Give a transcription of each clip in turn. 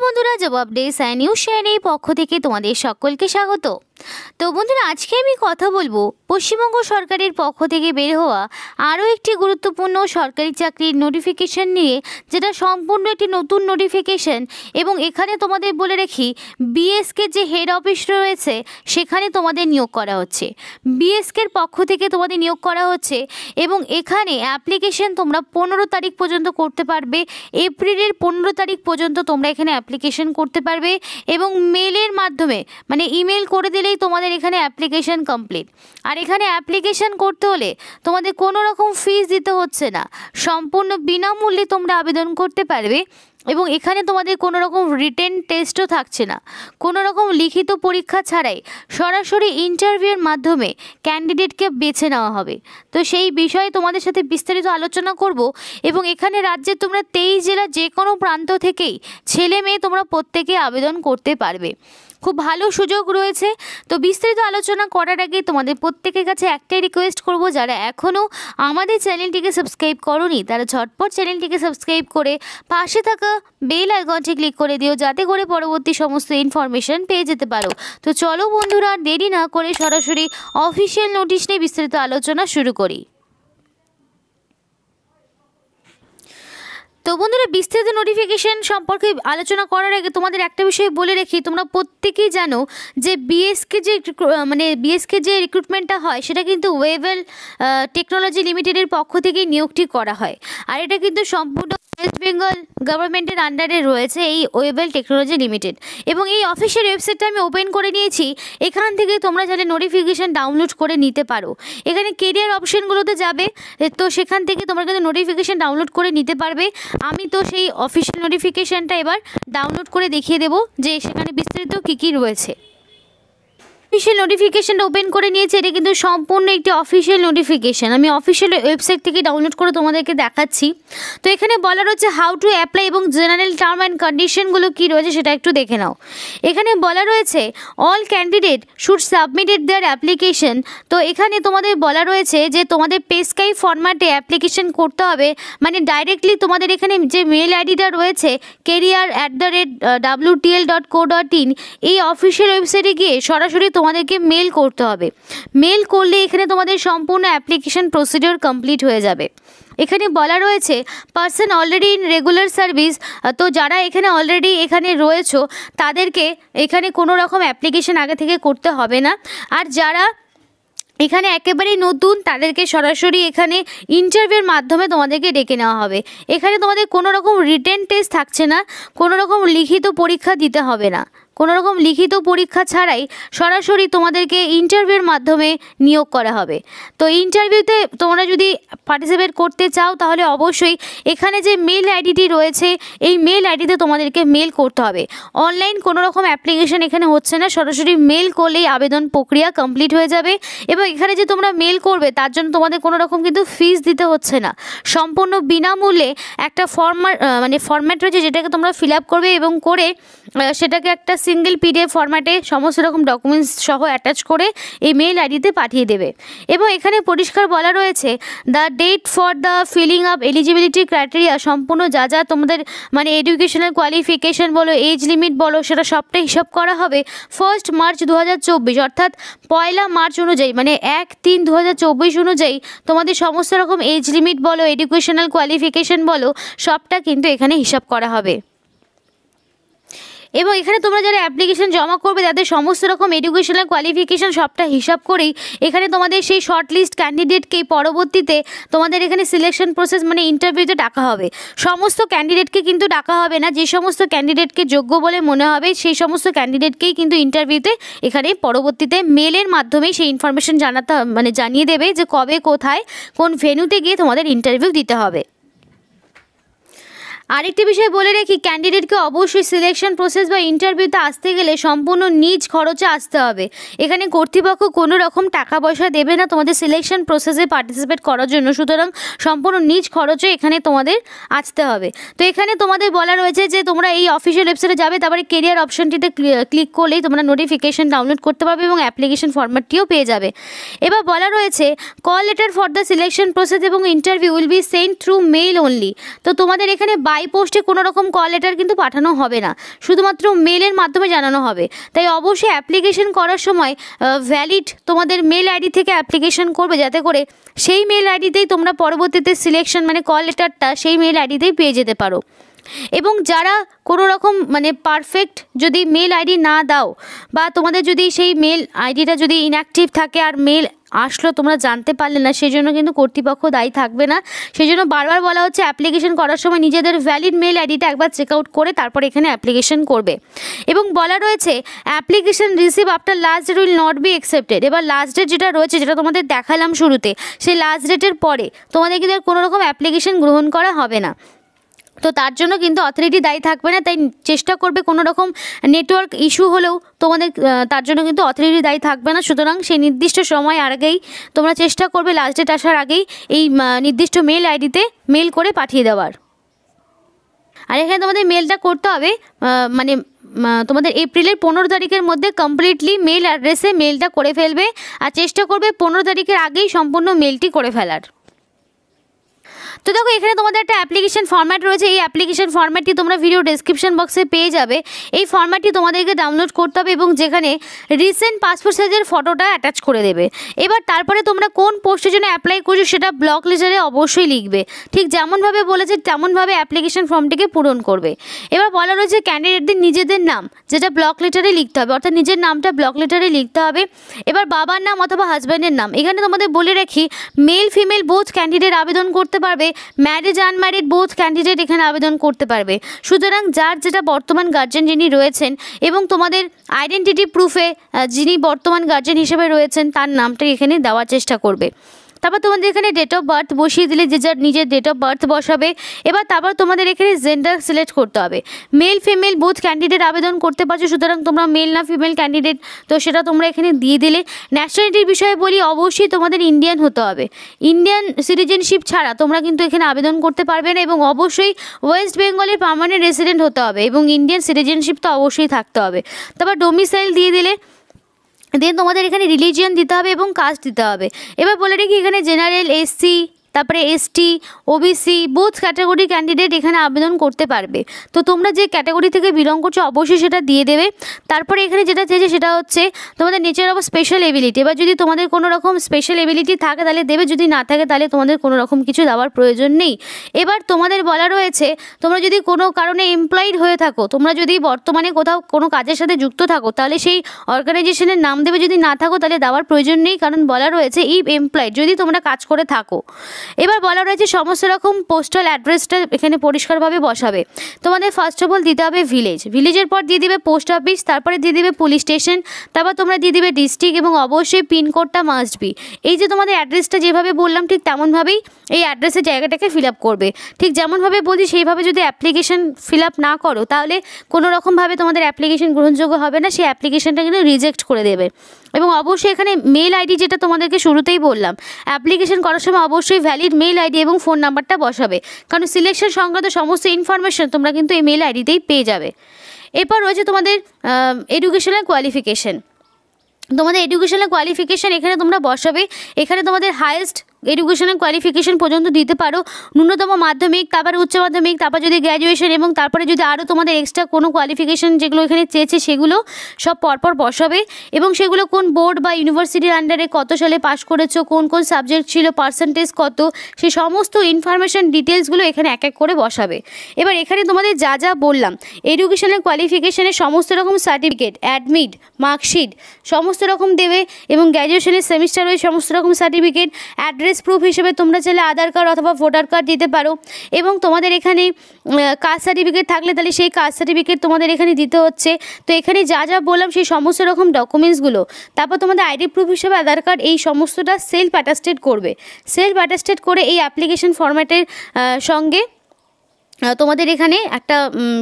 বন্ধুরা, জবাব ডেস and news চ্যানেলের পক্ষ থেকে তোমাদের সকলকে স্বাগত। তো বন্ধুরা, আজকে আমি কথা বলবো পশ্চিমবঙ্গ সরকারের পক্ষ থেকে বের হওয়া আরও একটি গুরুত্বপূর্ণ সরকারি চাকরির নোটিফিকেশন নিয়ে, যেটা সম্পূর্ণ একটি নতুন নোটিফিকেশন। এবং এখানে তোমাদের বলে রাখি, বিএসকে যে হেড অফিস রয়েছে সেখানে তোমাদের নিয়োগ করা হচ্ছে, বিএসকের পক্ষ থেকে তোমাদের নিয়োগ করা হচ্ছে। এবং এখানে অ্যাপ্লিকেশন তোমরা 15 তারিখ পর্যন্ত করতে পারবে, এপ্রিলের 15 তারিখ পর্যন্ত তোমরা এখানে অ্যাপ্লিকেশন করতে পারবে। এবং মেলের মাধ্যমে, মানে ইমেল করে দিলেই তোমাদের এখানে অ্যাপ্লিকেশন কমপ্লিট। আর এখানে অ্যাপ্লিকেশন করতে হলে তোমাদের কোনো রকম ফিস দিতে হচ্ছে না, সম্পূর্ণ বিনামূল্যে তোমরা আবেদন করতে পারবে। এবং এখানে তোমাদের কোনো রকম রিটেন টেস্টও থাকছে না, কোনো রকম লিখিত পরীক্ষা ছাড়াই সরাসরি ইন্টারভিউর মাধ্যমে ক্যান্ডিডেটকে বেছে নেওয়া হবে। তো সেই বিষয়ে তোমাদের সাথে বিস্তারিত আলোচনা করব। এবং এখানে রাজ্যে তোমরা 23 জেলার যে কোনো প্রান্ত থেকেই ছেলে মেয়ে তোমরা প্রত্যেকে আবেদন করতে পারবে। খুব ভালো সুযোগ রয়েছে। তো বিস্তারিত আলোচনা করার আগে তোমাদের প্রত্যেকের কাছে একটাই রিকোয়েস্ট করব, যারা এখনও আমাদের চ্যানেলটিকে সাবস্ক্রাইব করোনি তারা ঝটপট চ্যানেলটিকে সাবস্ক্রাইব করে পাশে থাকা বেল আইকনটি ক্লিক করে দিও, যাতে করে পরবর্তী সমস্ত ইনফরমেশন পেয়ে যেতে পারো। তো চলো বন্ধুরা, দেরি না করে সরাসরি অফিসিয়াল নোটিশ নিয়ে বিস্তারিত আলোচনা শুরু করি। তো বন্ধুরা, বিস্তারিত নোটিফিকেশন সম্পর্কে আলোচনা করার আগে তোমাদের একটা বিষয় বলে রাখি, তোমরা প্রত্যেকেই জানো যে বিএসকে যে রিক্রুটমেন্টটা হয় সেটা কিন্তু ওয়েভেল টেকনোলজি লিমিটেডের পক্ষ থেকে নিয়োগটি করা হয়। আর এটা কিন্তু সম্পূর্ণ ওয়েস্ট বেঙ্গল গভর্নমেন্টের আন্ডারে রয়েছে এই ওয়েভেল টেকনোলজি লিমিটেড। এবং এই অফিসিয়াল ওয়েবসাইটটা আমি ওপেন করে নিয়েছি, এখান থেকে তোমরা চাইলে নোটিফিকেশান ডাউনলোড করে নিতে পারো। এখানে কেরিয়ার অপশানগুলোতে যাবে, তো সেখান থেকে তোমরা কিন্তু নোটিফিকেশান ডাউনলোড করে নিতে পারবে। আমি তো সেই অফিসিয়াল নোটিফিকেশানটা এবার ডাউনলোড করে দেখিয়ে দেবো যে সেখানে বিস্তারিত কী রয়েছে। অফিসিয়াল নোটিফিকেশানটা ওপেন করে নিয়েছি, এটা কিন্তু সম্পূর্ণ একটি অফিসিয়াল নোটিফিকেশান। আমি অফিসিয়াল ওয়েবসাইট থেকে ডাউনলোড করে তোমাদেরকে দেখাচ্ছি। তো এখানে বলা রয়েছে হাউ টু অ্যাপ্লাই এবং জেনারেল টার্ম অ্যান্ড কন্ডিশনগুলো কী রয়েছে সেটা একটু দেখে নাও। এখানে বলা রয়েছে all candidate should submitted their application. তো এখানে তোমাদের বলা রয়েছে যে তোমাদের পেস্কাই ফরম্যাটে অ্যাপ্লিকেশন করতে হবে, মানে ডাইরেক্টলি তোমাদের এখানে যে মেল আইডিটা রয়েছে career@wtl.co.in, এই অফিসিয়াল ওয়েবসাইটে গিয়ে সরাসরি তোমাদেরকে মেল করতে হবে। মেল করলে এখানে তোমাদের সম্পূর্ণ অ্যাপ্লিকেশন প্রসিডিওর কমপ্লিট হয়ে যাবে। এখানে বলা রয়েছে person already in regular service. তো যারা এখানে অলরেডি এখানে রয়েছো তাদেরকে এখানে কোনো রকম অ্যাপ্লিকেশন আগে থেকে করতে হবে না। আর যারা এখানে একেবারেই নতুন তাদেরকে সরাসরি এখানে ইন্টারভিউর মাধ্যমে তোমাদেরকে ডেকে নেওয়া হবে। এখানে তোমাদের কোনো রকম রিটেন টেস্ট থাকছে না, কোনো রকম লিখিত পরীক্ষা দিতে হবে না, কোনো রকম লিখিত পরীক্ষা ছাড়াই সরাসরি তোমাদেরকে ইন্টারভিউর মাধ্যমে নিয়োগ করা হবে। তো ইন্টারভিউতে তোমরা যদি পার্টিসিপেট করতে চাও তাহলে অবশ্যই এখানে যে মেল আইডিটি রয়েছে এই মেল আইডিতে তোমাদেরকে মেল করতে হবে। অনলাইন কোনো রকম অ্যাপ্লিকেশন এখানে হচ্ছে না, সরাসরি মেল করলেই আবেদন প্রক্রিয়া কমপ্লিট হয়ে যাবে। এবং এখানে যে তোমরা মেল করবে তার জন্য তোমাদের কোনো রকম কিন্তু ফিস দিতে হচ্ছে না, সম্পূর্ণ বিনামূল্যে একটা ফরম্যাট রয়েছে যেটাকে তোমরা ফিল আপ করবে এবং করে সেটাকে একটা সিঙ্গেল PDF ফরম্যাটে সমস্ত রকম ডকুমেন্টস সহ অ্যাটাচ করে এই মেল আইডিতে পাঠিয়ে দেবে। এবং এখানে পরিষ্কার বলা রয়েছে the date for the filling up eligibility criteria, সম্পূর্ণ যা তোমাদের মানে এডুকেশনাল কোয়ালিফিকেশান বলো, এজ লিমিট বলো, সেটা সবটাই হিসাব করা হবে 1 মার্চ 2024, অর্থাৎ 1 মার্চ অনুযায়ী, মানে 1/3/2024 অনুযায়ী তোমাদের সমস্ত রকম এজ লিমিট বলো, এডুকেশনাল কোয়ালিফিকেশান বলো, সবটা কিন্তু এখানে হিসাব করা হবে। এবং এখানে তোমরা যারা অ্যাপ্লিকেশন জমা করবে তাদের সমস্ত রকম এডুকেশনাল কোয়ালিফিকেশান সবটা হিসাব করেই এখানে তোমাদের সেই শর্ট লিস্ট ক্যান্ডিডেটকেই পরবর্তীতে তোমাদের এখানে সিলেকশন প্রসেস মানে ইন্টারভিউতে ডাকা হবে। সমস্ত ক্যান্ডিডেটকে কিন্তু ডাকা হবে না, যে সমস্ত ক্যান্ডিডেটকে যোগ্য বলে মনে হবে সেই সমস্ত ক্যান্ডিডেটকেই কিন্তু ইন্টারভিউতে এখানে পরবর্তীতে মেলের মাধ্যমেই সেই ইনফরমেশন জানিয়ে দেবে যে কবে কোথায় কোন ভেন্যুতে গিয়ে তোমাদের ইন্টারভিউ দিতে হবে। আরেকটি বিষয় বলে রাখি, ক্যান্ডিডেটকে অবশ্যই সিলেকশন প্রসেস বা ইন্টারভিউতে আসতে গেলে সম্পূর্ণ নিজ খরচে আসতে হবে। এখানে কর্তৃপক্ষ কোনো রকম টাকা পয়সা দেবে না তোমাদের সিলেকশন প্রসেসে পার্টিসিপেট করার জন্য, সুতরাং সম্পূর্ণ নিজ খরচে এখানে তোমাদের আসতে হবে। তো এখানে তোমাদের বলা রয়েছে যে তোমরা এই অফিসিয়াল ওয়েবসাইটে যাবে, তারপরে কেরিয়ার অপশানটিতে ক্লিক করলেই তোমরা নোটিফিকেশান ডাউনলোড করতে পারবে এবং অ্যাপ্লিকেশন ফরম্যাটটিও পেয়ে যাবে। এবার বলা রয়েছে call letter for the selection process এবং interview will be sent through mail only. তো তোমাদের এখানে বাই পোস্টে কোনো রকম কল লেটার কিন্তু পাঠানো হবে না, শুধুমাত্র মেলের মাধ্যমে জানানো হবে। তাই অবশ্যই অ্যাপ্লিকেশন করার সময় ভ্যালিড তোমাদের মেল আইডি থেকে অ্যাপ্লিকেশন করবে, যাতে করে সেই মেল আইডিতেই তোমরা পরবর্তীতে সিলেকশন মানে কল লেটারটা সেই মেল আইডিতেই পেয়ে যেতে পারো। এবং যারা কোনো রকম মানে পারফেক্ট যদি মেল আইডি না দাও, বা তোমাদের যদি সেই মেল আইডিটা যদি ইনঅ্যাক্টিভ থাকে আর মেল আসলো তোমরা জানতে পারলে না, সেই জন্য কিন্তু কর্তৃপক্ষ দায়ী থাকবে না। সেই জন্য বারবার বলা হচ্ছে অ্যাপ্লিকেশন করার সময় নিজেদের ভ্যালিড মেল আইডিটা একবার চেক আউট করে তারপর এখানে অ্যাপ্লিকেশন করবে। এবং বলা রয়েছে application receive after last date will not be accepted. এবার লাস্ট ডেট যেটা রয়েছে, যেটা তোমাদের দেখালাম শুরুতে, সেই লাস্ট ডেটের পরে তোমাদের কিন্তু কোনো রকম অ্যাপ্লিকেশন গ্রহণ করা হবে না। তো তার জন্য কিন্তু অথরিটি দায়ী থাকবে না। তাই চেষ্টা করবে কোনো রকম নেটওয়ার্ক ইস্যু হলেও তোমাদের তার জন্য কিন্তু অথরিটি দায়ী থাকবে না। সুতরাং সেই নির্দিষ্ট সময় আগেই তোমরা চেষ্টা করবে লাস্ট ডেট আসার আগেই এই নির্দিষ্ট মেল আইডিতে মেল করে পাঠিয়ে দেওয়ার। আর এখানে তোমাদের মেলটা করতে হবে মানে তোমাদের এপ্রিলের 15 তারিখের মধ্যে কমপ্লিটলি মেল অ্যাড্রেসে মেলটা করে ফেলবে। আর চেষ্টা করবে 15 তারিখের আগেই সম্পূর্ণ মেলটি করে ফেলার। তো দেখো এখানে তোমাদের একটা অ্যাপ্লিকেশন ফরম্যাট রয়েছে। এই অ্যাপ্লিকেশন ফরম্যাটটি তোমরা ভিডিও ডেসক্রিপশন বক্সে পেয়ে যাবে। এই ফরম্যাটটি তোমাদেরকে ডাউনলোড করতে হবে এবং যেখানে রিসেন্ট পাসপোর্ট সাইজের ফটোটা অ্যাটাচ করে দেবে। এবার তারপরে তোমরা কোন পোস্টের জন্য অ্যাপ্লাই করছো সেটা ব্লক লেটারে অবশ্যই লিখবে, ঠিক যেমনভাবে বলেছে তেমনভাবে অ্যাপ্লিকেশন ফর্মটিকে পূরণ করবে। এবার বলা রয়েছে ক্যান্ডিডেটদের নিজেদের নাম যেটা ব্লক লেটারে লিখতে হবে, অর্থাৎ নিজের নামটা ব্লক লেটারে লিখতে হবে। এবার বাবার নাম অথবা হাজব্যান্ডের নাম, এখানে তোমাদের বলে রাখি মেল ফিমেল বোথ ক্যান্ডিডেট আবেদন করতে পারবে, ম্যারিড আনম্যারিড বোথ ক্যান্ডিডেট এখানে আবেদন করতে পারবে। সুতরাং যার যেটা বর্তমান গার্জেন যিনি রয়েছেন এবং তোমাদের আইডেন্টিটি প্রুফে যিনি বর্তমান গার্জেন হিসেবে রয়েছেন তার নামটা এখানে দেওয়ার চেষ্টা করবে। তারপর তোমাদের এখানে ডেট অফ বার্থ বসিয়ে দিলে যে যার নিজের ডেট অফ বার্থ বসাবে। এবার তারপর তোমাদের এখানে জেন্ডার সিলেক্ট করতে হবে। মেল ফিমেল বোথ ক্যান্ডিডেট আবেদন করতে পারছো, সুতরাং তোমরা মেল না ফিমেল ক্যান্ডিডেট, তো সেটা তোমরা এখানে দিয়ে দিলে। ন্যাশনালিটির বিষয়ে বলি, অবশ্যই তোমাদের ইন্ডিয়ান হতে হবে। ইন্ডিয়ান সিটিজেনশিপ ছাড়া তোমরা কিন্তু এখানে আবেদন করতে পারবে না। এবং অবশ্যই ওয়েস্ট বেঙ্গলের পার্মানেন্ট রেসিডেন্ট হতে হবে এবং ইন্ডিয়ান সিটিজেনশিপ তো অবশ্যই থাকতে হবে। তারপর ডোমিসাইল দিয়ে দিলে। দেন তোমাদের এখানে রিলিজিয়ান দিতে হবে এবং কাস্ট দিতে হবে। এবার বলে রাখি এখানে জেনারেল, এসসি, তারপরে ST, OBC both category candidate এখানে আবেদন করতে পারবে। তো তোমরা যে ক্যাটাগরি থেকে বিলং করছো অবশ্যই সেটা দিয়ে দেবে। তারপরে এখানে যেটা চেয়েছে সেটা হচ্ছে তোমাদের নেচার অফ স্পেশাল এবিলিটি। এবার যদি তোমাদের কোনো রকম স্পেশাল এবিলিটি থাকে তাহলে দেবে, যদি না থাকে তাহলে তোমাদের কোনো রকম কিছু দেওয়ার প্রয়োজন নেই। এবার তোমাদের বলা রয়েছে তোমরা যদি কোনো কারণে এমপ্লয়েড হয়ে থাকো, তোমরা যদি বর্তমানে কোথাও কোনো কাজের সাথে যুক্ত থাকো তাহলে সেই অর্গানাইজেশনের নাম দেবে, যদি না থাকো তাহলে দেওয়ার প্রয়োজন নেই, কারণ বলা রয়েছে ইফ এমপ্লয়েড যদি তোমরা কাজ করে থাকো। এবার বলা রয়েছে সমস্ত রকম পোস্টাল অ্যাড্রেসটা এখানে পরিষ্কারভাবে বসাবে। তোমাদের ফার্স্ট অফ অল দিতে হবে ভিলেজ, ভিলেজের পর দিয়ে দিবে পোস্ট অফিস, তারপরে দিয়ে দিবে পুলিশ স্টেশন, তারপর তোমরা দিয়ে দিবে ডিস্ট্রিক্ট এবং অবশ্যই পিনকোডটা মাস্ট বি। এই যে তোমাদের অ্যাড্রেসটা যেভাবে বললাম ঠিক তেমনভাবেই এই অ্যাড্রেসের জায়গাটাকে ফিল আপ করবে। ঠিক যেমনভাবে বলছি সেইভাবে যদি অ্যাপ্লিকেশন ফিল আপ না করো তাহলে কোনো রকমভাবে তোমাদের অ্যাপ্লিকেশন গ্রহণযোগ্য হবে না, সেই অ্যাপ্লিকেশনটা কিন্তু রিজেক্ট করে দেবে। এবং অবশ্যই এখানে মেল আইডি যেটা তোমাদেরকে শুরুতেই বললাম, অ্যাপ্লিকেশন করার সময় অবশ্যই ভ্যালিড মেল আইডি এবং ফোন নাম্বারটা বসাবে, কারণ সিলেকশন সংক্রান্ত সমস্ত ইনফরমেশন তোমরা কিন্তু এই মেল আইডিতেই পেয়ে যাবে। এরপর রয়েছে তোমাদের এডুকেশনাল কোয়ালিফিকেশন। তোমাদের এডুকেশনাল কোয়ালিফিকেশান এখানে তোমরা বসাবে। এখানে তোমাদের হায়েস্ট এডুকেশনাল কোয়ালিফিকেশন পর্যন্ত দিতে পারো, ন্যূনতম মাধ্যমিক, তারপরে উচ্চ মাধ্যমিক, তারপর যদি গ্র্যাজুয়েশন এবং তারপরে যদি আরও তোমাদের এক্সট্রা কোনো কোয়ালিফিকেশান যেগুলো এখানে চেয়েছে সেগুলো সব পরপর বসাবে। এবং সেগুলো কোন বোর্ড বা ইউনিভার্সিটির আন্ডারে কত সালে পাস করেছো, কোন কোন সাবজেক্ট ছিল, পার্সেন্টেজ কত, সেই সমস্ত ইনফরমেশান ডিটেলসগুলো এখানে এক এক করে বসাবে। এবার এখানে তোমাদের যা যা বললাম এডুকেশনাল কোয়ালিফিকেশানের সমস্ত রকম সার্টিফিকেট, অ্যাডমিট, মার্কশিট সমস্ত রকম দেবে এবং গ্র্যাজুয়েশনের সেমিস্টার ওই সমস্ত রকম সার্টিফিকেট, অ্যাড্রেস প্রুফ হিসেবে তোমরা চাইলে আধার কার্ড অথবা ভোটার কার্ড দিতে পারো। এবং তোমাদের এখানে কাস্ট সার্টিফিকেট থাকলে তাহলে সেই কাস্ট সার্টিফিকেট তোমাদের এখানে দিতে হচ্ছে। তো এখানে যা যা বললাম সেই সমস্ত রকম ডকুমেন্টসগুলো, তারপর তোমাদের আইডি প্রুফ হিসেবে আধার কার্ড, এই সমস্তটা সেলফ অ্যাটাস্টেড করবে। সেলফ অ্যাটাস্টেড করে এই অ্যাপ্লিকেশন ফরম্যাটের সঙ্গে তোমাদের এখানে একটা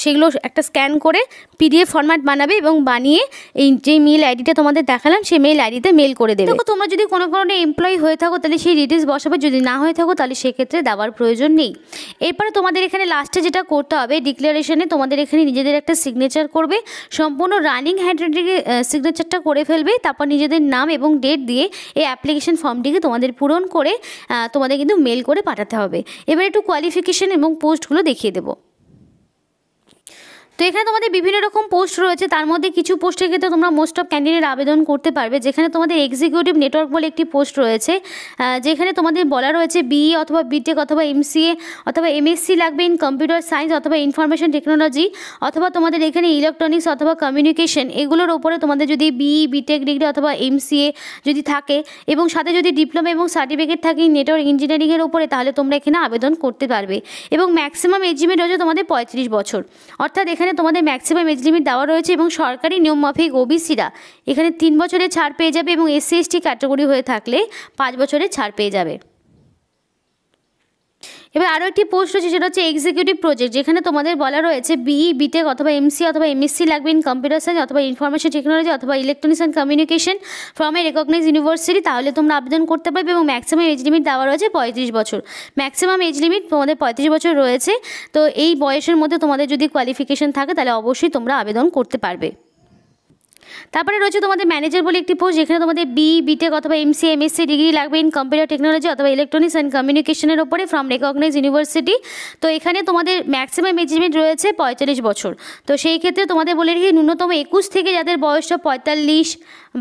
সেগুলো একটা স্ক্যান করে পিডিএফ ফরম্যাট বানাবে এবং বানিয়ে এই যে মেল আইডিটা তোমাদের দেখালাম সেই মেল আইডিতে মেল করে দেবে। দেখো তোমরা যদি কোনো কারণে এমপ্লয়ি হয়ে থাকো তাহলে সেই ডিটেলস বসাবে, যদি না হয়ে থাকো তাহলে সেক্ষেত্রে দেওয়ার প্রয়োজন নেই। এরপরে তোমাদের এখানে লাস্টে যেটা করতে হবে ডিক্লারেশনে তোমাদের এখানে নিজেদের একটা সিগনেচার করবে, সম্পূর্ণ রানিং হ্যান্ডরাইটিংয়ে সিগনেচারটা করে ফেলবে, তারপর নিজেদের নাম এবং ডেট দিয়ে এই অ্যাপ্লিকেশন ফর্মটিকে তোমাদের পূরণ করে তোমাদের কিন্তু মেল করে পাঠাতে হবে। এবার একটু কোয়ালিফিকেশান এবং পোস্টগুলো দেখিয়ে দেবো। তো এখানে তোমাদের বিভিন্ন রকম পোস্ট রয়েছে, তার মধ্যে কিছু পোস্টের ক্ষেত্রে তোমরা মোস্ট অফ ক্যান্ডিডেট আবেদন করতে পারবে। যেখানে তোমাদের এক্সিকিউটিভ নেটওয়ার্ক বলে একটি পোস্ট রয়েছে, যেখানে তোমাদের বলা রয়েছে বিই অথবা বিটেক অথবা এমসিএ অথবা এমএসসি লাগবে ইন কম্পিউটার সায়েন্স অথবা ইনফরমেশন টেকনোলজি, অথবা তোমাদের এখানে ইলেকট্রনিক্স অথবা কমিউনিকেশন, এগুলোর ওপরে তোমাদের যদি বিই বিটেক ডিগ্রি অথবা এমসিএ যদি থাকে এবং সাথে যদি ডিপ্লোমা এবং সার্টিফিকেট থাকে নেটওয়ার্ক ইঞ্জিনিয়ারিংয়ের ওপরে, তাহলে তোমরা এখানে আবেদন করতে পারবে। এবং ম্যাক্সিমাম এজ লিমিট রয়েছে তোমাদের 35 বছর, অর্থাৎ এখানে তোমাদের ম্যাক্সিমাম এজ লিমিট দেওয়া রয়েছে। এবং সরকারি নিয়ম মাফিক ওবিসিরা এখানে 3 বছরের ছাড় পেয়ে যাবে এবং এসসি এসটি ক্যাটাগরি হয়ে থাকলে 5 বছরের ছাড় পেয়ে যাবে। এবার আরও একটি পোস্ট রয়েছে, সেটা হচ্ছে এক্সিকিউটিভ প্রজেক্ট, যেখানে তোমাদের বলা রয়েছে বিই বিটেক অথবা এমসি অথবা এমএসসি লাগবে ইন কম্পিউটার সায়েন্স অথবা ইনফরমেশন টেকনোলজি অথবা electronics and communication from a recognise university, তাহলে তোমরা আবেদন করতে পারবে। এবং ম্যাক্সিমাম এজ লিমিট দেওয়া রয়েছে 35 বছর, ম্যাক্সিমাম এজ লিমিট তোমাদের 35 বছর রয়েছে। তো এই বয়সের মধ্যে তোমাদের যদি কোয়ালিফিকেশন থাকে তাহলে অবশ্যই তোমরা আবেদন করতে পারবে। তারপরে রয়েছে তোমাদের ম্যানেজার বলে একটি পোস্ট, যেখানে তোমাদের বিই বিটেক অথবা এমসি এমএসসি ডিগ্রি লাগবে ইন কম্পিউটার টেকনোলজি অথবা ইলেকট্রনিক্স অ্যান্ড কমিউনিকেশনের ওপরে ফ্রম রেকগনাইজ ইউনিভার্সিটি। তো এখানে তোমাদের ম্যাক্সিমাম এজ লিমিট রয়েছে 45 বছর। তো সেই ক্ষেত্রে তোমাদের বলে রেখে ন্যূনতম 21 থেকে যাদের বয়সটা 45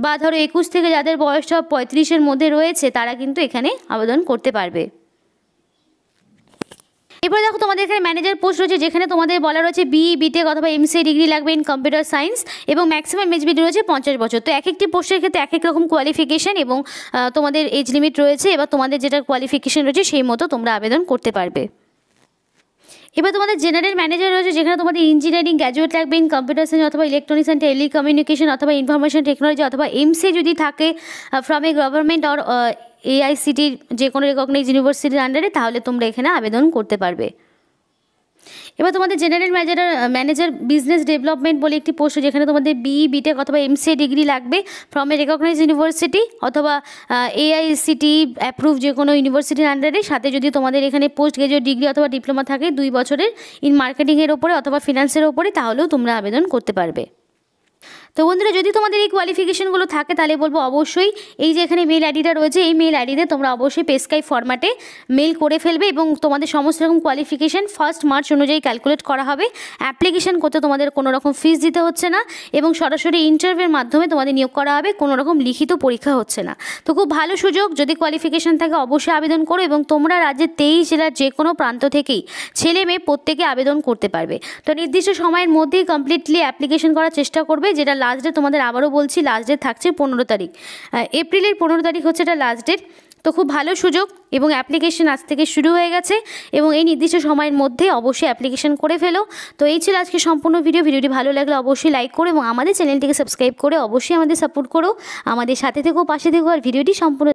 বা ধরো 21 থেকে যাদের বয়সটা 35-এর মধ্যে রয়েছে, তারা কিন্তু এখানে আবেদন করতে পারবে। এরপরে দেখো তোমাদের এখানে ম্যানেজার পোস্ট রয়েছে, যেখানে তোমাদের বলা রয়েছে বিই বিটেক অথবা এমসিএ ডিগ্রি লাগবে ইন কম্পিউটার সায়েন্স এবং ম্যাক্সিমাম এজ লিমিট রয়েছে 50 বছর। তো এক একটি পোস্টের ক্ষেত্রে এক এক রকম কোয়ালিফিকেশান এবং তোমাদের এজ লিমিট রয়েছে। এবার তোমাদের যেটা কোয়ালিফিকেশান রয়েছে সেই মতো তোমরা আবেদন করতে পারবে। এবার তোমাদের জেনারেল ম্যানেজার রয়েছে, যেখানে তোমাদের ইঞ্জিনিয়ারিং গ্র্যাজুয়েট লাগবে ইন কম্পিউটার সায়েন্স অথবা ইলেকট্রনিক্স অ্যান্ড টেলিকমিউনিকেশন অথবা ইনফরমেশন টেকনোলজি অথবা এমসিএ যদি থাকে ফ্রম এ গভর্নমেন্ট অর এআইসিটির যে কোনো রেকগনাইজ ইউনিভার্সিটির আন্ডারে, তাহলে তোমরা এখানে আবেদন করতে পারবে। এবার তোমাদের জেনারেল ম্যানেজার বিজনেস ডেভেলপমেন্ট বলে একটি পোস্ট, যেখানে তোমাদের বিই বিটেক অথবা এমসিএ ডিগ্রি লাগবে ফ্রম এ রেকগনাইজ ইউনিভার্সিটি অথবা এআইসিটি অ্যাপ্রুভ যে কোনো ইউনিভার্সিটির আন্ডারে, সাথে যদি তোমাদের এখানে পোস্ট গ্রাজুয়েট ডিগ্রি অথবা ডিপ্লোমা থাকে 2 বছরের ইন মার্কেটিংয়ের ওপরে অথবা ফিনান্সের ওপরে, তাহলেও তোমরা আবেদন করতে পারবে। তো বন্ধুরা, যদি তোমাদের এই কোয়ালিফিকেশনগুলো থাকে তাহলে বলবো অবশ্যই এই যে এখানে মেল আইডিটা রয়েছে, এই মেল আইডিতে তোমরা অবশ্যই পেস্কাই ফরম্যাটে মেল করে ফেলবে এবং তোমাদের সমস্ত রকম কোয়ালিফিকেশান 1 মার্চ অনুযায়ী ক্যালকুলেট করা হবে। অ্যাপ্লিকেশন করতে তোমাদের কোনো রকম ফিস দিতে হচ্ছে না এবং সরাসরি ইন্টারভিউর মাধ্যমে তোমাদের নিয়োগ করা হবে, কোনো রকম লিখিত পরীক্ষা হচ্ছে না। তো খুব ভালো সুযোগ, যদি কোয়ালিফিকেশান থাকে অবশ্যই আবেদন করো এবং তোমরা রাজ্যের 23 জেলার যে কোনো প্রান্ত থেকেই ছেলে মেয়ে প্রত্যেকে আবেদন করতে পারবে। তো নির্দিষ্ট সময়ের মধ্যেই কমপ্লিটলি অ্যাপ্লিকেশন করার চেষ্টা করবে, যেটা লাস্ট ডেট তোমাদের আবারও বলছি লাস্ট ডেট থাকছে 15 তারিখ, এপ্রিলের 15 তারিখ হচ্ছে এটা লাস্ট ডেট। তো খুব ভালো সুযোগ এবং অ্যাপ্লিকেশন আজ থেকে শুরু হয়ে গেছে এবং এই নির্দিষ্ট সময়ের মধ্যে অবশ্যই অ্যাপ্লিকেশন করে ফেলো। তো এই ছিল আজকে সম্পূর্ণ ভিডিওটি ভালো লাগলে অবশ্যই লাইক করো এবং আমাদের চ্যানেলটিকে সাবস্ক্রাইব করে অবশ্যই আমাদের সাপোর্ট করো, আমাদের সাথে থেকো, পাশে থেকো আর ভিডিওটি সম্পূর্ণ